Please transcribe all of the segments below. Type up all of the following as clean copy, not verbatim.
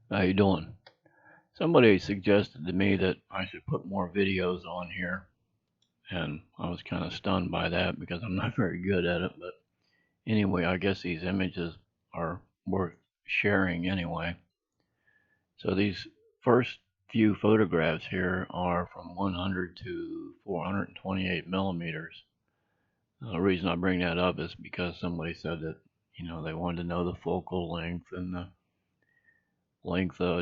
How you doing? Somebody suggested to me that I should put more videos on here, and I was kind of stunned by that because I'm not very good at it. But anyway, I guess these images are worth sharing anyway. So these first few photographs here are from 100 to 428 millimeters. The reason I bring that up is because somebody said that they wanted to know the focal length and the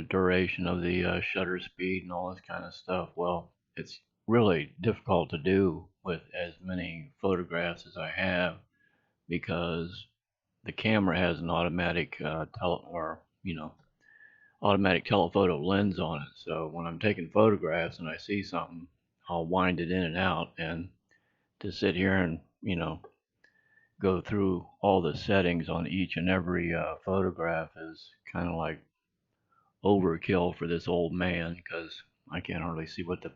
duration of the shutter speed and all this kind of stuff. Well, it's really difficult to do with as many photographs as I have because the camera has an automatic automatic telephoto lens on it. So when I'm taking photographs and I see something, I'll wind it in and out, and to sit here and go through all the settings on each and every photograph is kind of like overkill for this old man because I can't hardly see what the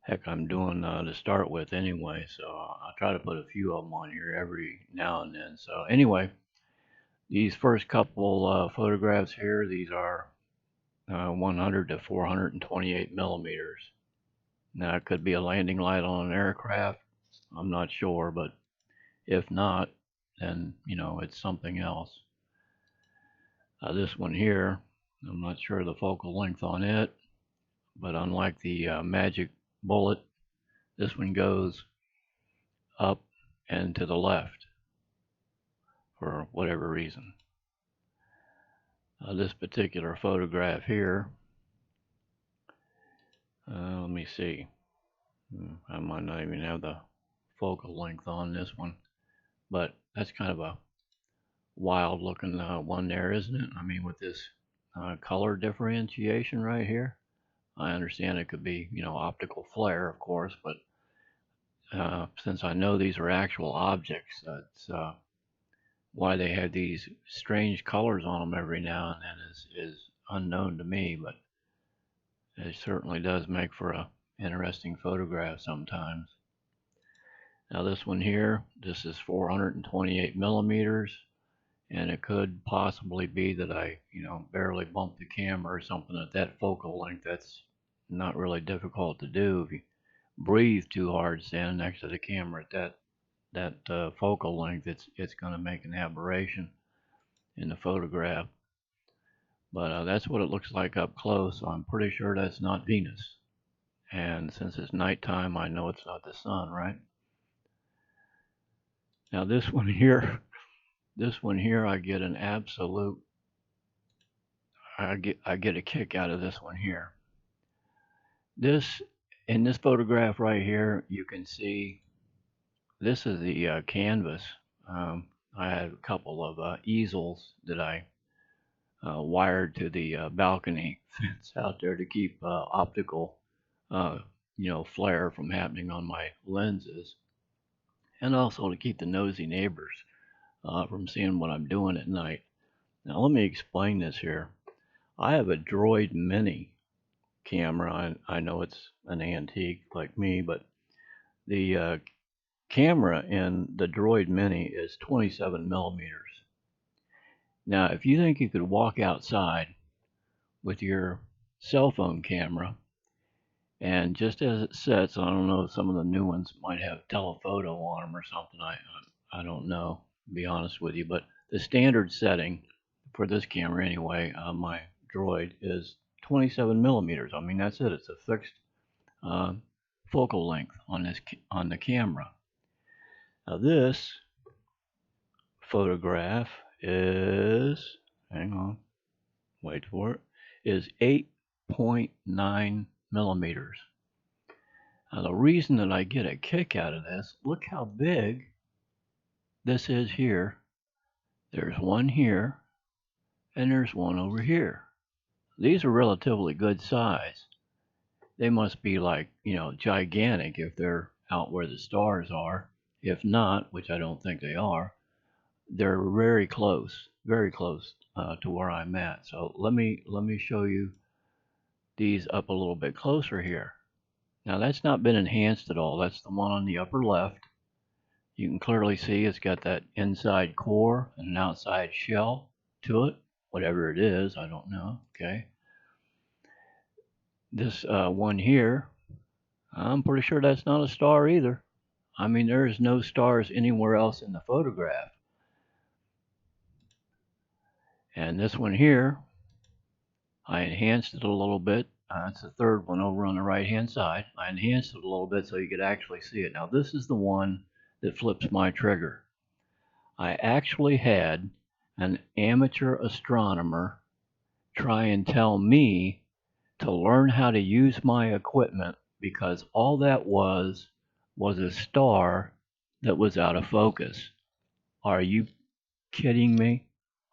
heck I'm doing to start with anyway. So I try to put a few of them on here every now and then. So anyway, these first couple photographs here, these are 100 to 428 millimeters. Now it could be a landing light on an aircraft. I'm not sure, but if not, then it's something else. This one here, I'm not sure the focal length on it, but unlike the magic bullet, this one goes up and to the left for whatever reason. This particular photograph here, let me see. I might not even have the focal length on this one, but that's kind of a wild looking one there, isn't it? I mean, with this color differentiation right here, I understand it could be, optical flare, of course, but since I know these are actual objects, that's why they have these strange colors on them every now and then is unknown to me, but it certainly does make for a interesting photograph sometimes. Now this one here, this is 428 millimeters, and it could possibly be that I, barely bumped the camera or something at that focal length. That's not really difficult to do. If you breathe too hard standing next to the camera at that focal length, it's going to make an aberration in the photograph. But that's what it looks like up close. So I'm pretty sure that's not Venus. And since it's nighttime, I know it's not the sun, right? Now this one here, I get an absolute, I get a kick out of this one here. In this photograph right here, you can see this is the canvas. I had a couple of easels that I wired to the balcony fence out there to keep optical, flare from happening on my lenses, and also to keep the nosy neighbors from seeing what I'm doing at night. Now let me explain this here. I have a Droid Mini camera. I know it's an antique like me, but the camera in the Droid Mini is 27 millimeters. Now, if you think you could walk outside with your cell phone camera, and just as it sets, I don't know if some of the new ones might have telephoto on them or something. I don't know, to be honest with you, but the standard setting for this camera anyway, my Droid, is 27 millimeters. I mean, that's it. It's a fixed focal length on the camera. Now this photograph is, hang on, wait for it, is 8.9 millimeters. Now the reason that I get a kick out of this, look how big this is here. There's one here, and there's one over here. These are relatively good size. They must be like, gigantic if they're out where the stars are. If not, which I don't think they are, they're very close to where I'm at. So let me show you these up a little bit closer here. Now that's not been enhanced at all. That's the one on the upper left. You can clearly see it's got that inside core and an outside shell to it. whatever it is. I don't know. Okay. This one here, I'm pretty sure that's not a star either. I mean, there's no stars anywhere else in the photograph. And this one here, I enhanced it a little bit. That's the third one over on the right hand side. I enhanced it a little bit so you could actually see it. Now this is the one that flips my trigger. I actually had an amateur astronomer try and tell me to learn how to use my equipment because all that was a star that was out of focus. Are you kidding me?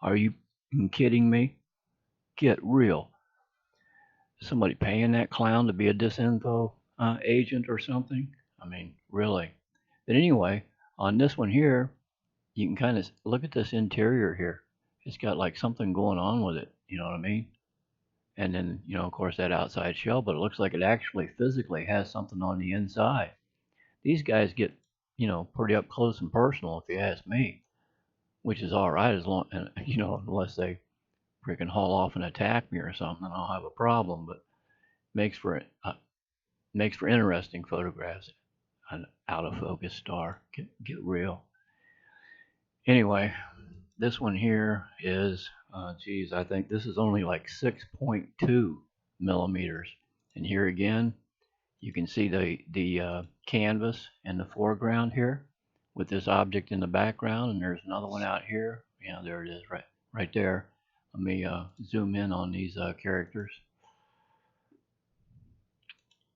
Are you kidding me? Get real. Somebody paying that clown to be a disinfo agent or something? I mean, really. But anyway, on this one here, you can kind of look at this interior here. It's got like something going on with it. You know what I mean? And then, of course, that outside shell, but it looks like it actually physically has something on the inside. These guys get, pretty up close and personal, if you ask me, which is all right as long, unless they freaking haul off and attack me or something, I'll have a problem. But makes for interesting photographs. An out of focus star. Get real. Anyway, this one here is, geez, I think this is only like 6.2 millimeters. And here again, you can see the canvas in the foreground here with this object in the background, and there's another one out here. Yeah, there it is, right there. Let me zoom in on these characters.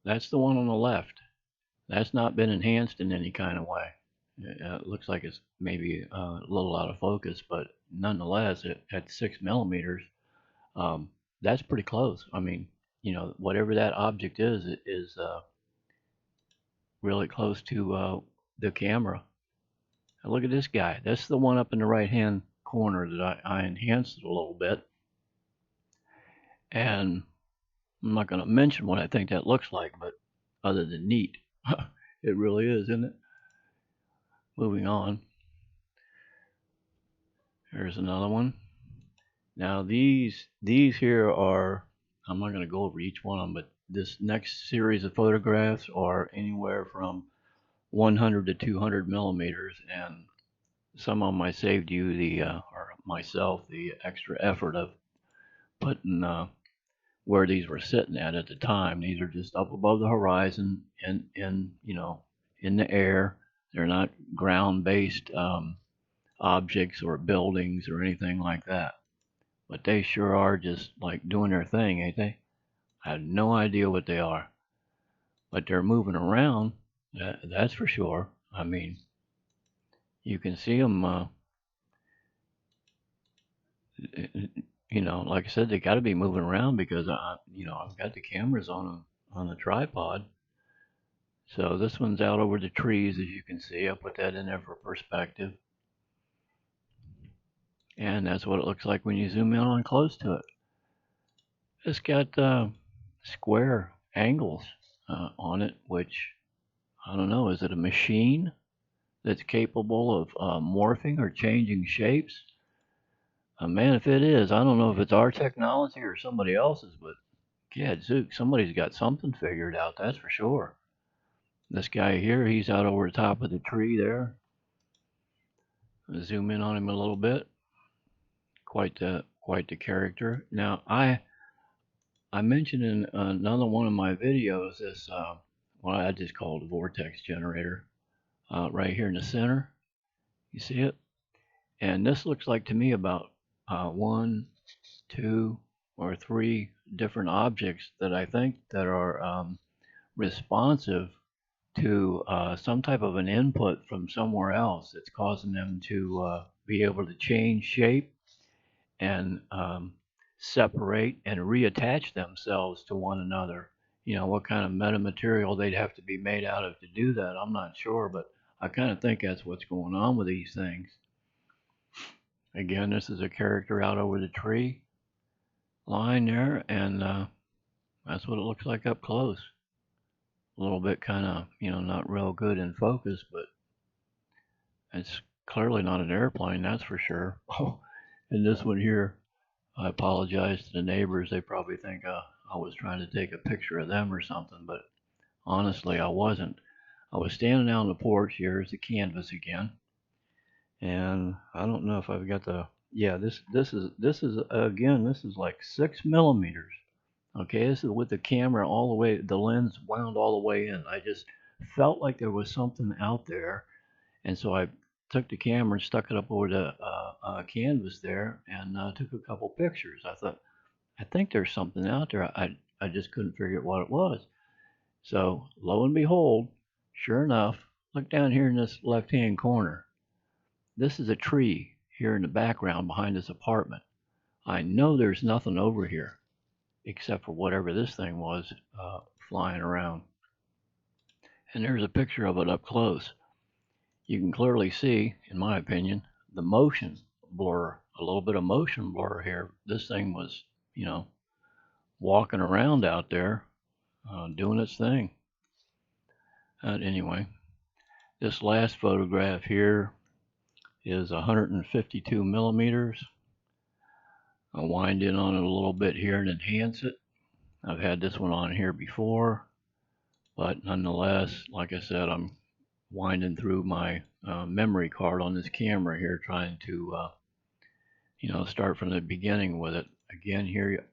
That's the one on the left. That's not been enhanced in any kind of way. It looks like it's maybe a little out of focus, but nonetheless, at 6 millimeters, that's pretty close. I mean, whatever that object is, it is really close to the camera. And look at this guy. That's the one up in the right-hand corner that I enhanced it a little bit. And I'm not going to mention what I think that looks like, but other than neat, it really is, isn't it? Moving on. Here's another one. Now these here are, I'm not going to go over each one of them, but this next series of photographs are anywhere from 100 to 200 millimeters, and some of them I saved you or myself, the extra effort of putting where these were sitting at the time. These are just up above the horizon and in the air. They're not ground-based objects or buildings or anything like that. But they sure are just like doing their thing, ain't they? I have no idea what they are. But they're moving around, that's for sure. I mean, you can see them, like I said, they got to be moving around because, I've got the cameras on the tripod. So this one's out over the trees, as you can see. I put that in there for perspective. And that's what it looks like when you zoom in on close to it. It's got square angles on it, which, I don't know, is it a machine that's capable of morphing or changing shapes? Man, if it is, I don't know if it's our technology or somebody else's, but gadzooks, somebody's got something figured out, that's for sure. This guy here, he's out over the top of the tree there. I'll zoom in on him a little bit. Quite the character. Now, I mentioned in another one of my videos this, what I just called a vortex generator, right here in the center. You see it? And this looks like to me about 1, 2, or 3 different objects that I think that are responsive to some type of an input from somewhere else that's causing them to be able to change shape and separate and reattach themselves to one another. What kind of metamaterial they'd have to be made out of to do that, I'm not sure, but I kind of think that's what's going on with these things. Again, this is a character out over the tree line there, and that's what it looks like up close. A little bit kind of, not real good in focus, but it's clearly not an airplane, that's for sure. Oh, and this one here, I apologize to the neighbors. They probably think I was trying to take a picture of them or something, but honestly, I wasn't. I was standing out on the porch. Here's the canvas again, and I don't know if I've got the. Yeah, this is again. This is like 6 millimeters. Okay, this is with the camera all the way, the lens wound all the way in. I just felt like there was something out there, and so I took the camera and stuck it up over the canvas there and took a couple pictures. I thought, I think there's something out there. I just couldn't figure out what it was. So lo and behold, sure enough, look down here in this left-hand corner. This is a tree here in the background behind this apartment. I know there's nothing over here except for whatever this thing was flying around. And there's a picture of it up close. You can clearly see, in my opinion, the motion blur, a little bit of motion blur here. This thing was, you know, walking around out there doing its thing. Anyway, this last photograph here is 152 millimeters. I'll wind in on it a little bit here and enhance it. I've had this one on here before, but nonetheless, like I said, I'm winding through my memory card on this camera here, trying to, start from the beginning with it. Again, here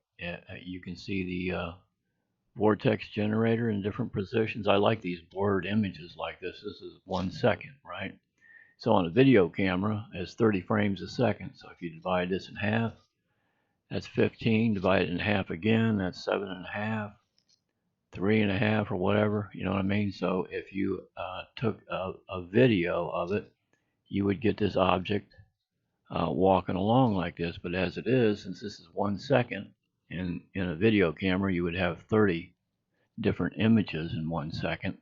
you can see the vortex generator in different positions. I like these blurred images like this. This is 1 second, right? So on a video camera, it's 30 frames a second. So if you divide this in half, that's 15. Divide it in half again, that's 7.5, 3.5, or whatever. You know what I mean? So if you took a video of it, you would get this object walking along like this. But as it is, since this is 1 second, and in a video camera, you would have 30 different images in 1 second.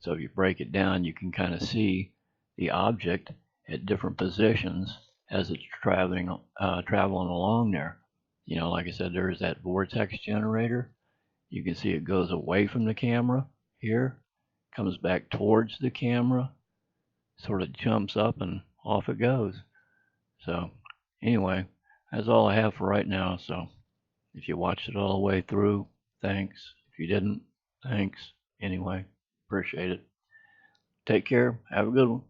So if you break it down, you can kind of see the object at different positions as it's traveling along there. You know, like I said, there's that vortex generator. You can see it goes away from the camera here, comes back towards the camera, sort of jumps up and off it goes. So anyway, that's all I have for right now. So if you watched it all the way through, thanks. If you didn't, thanks. Anyway, appreciate it. Take care. Have a good one.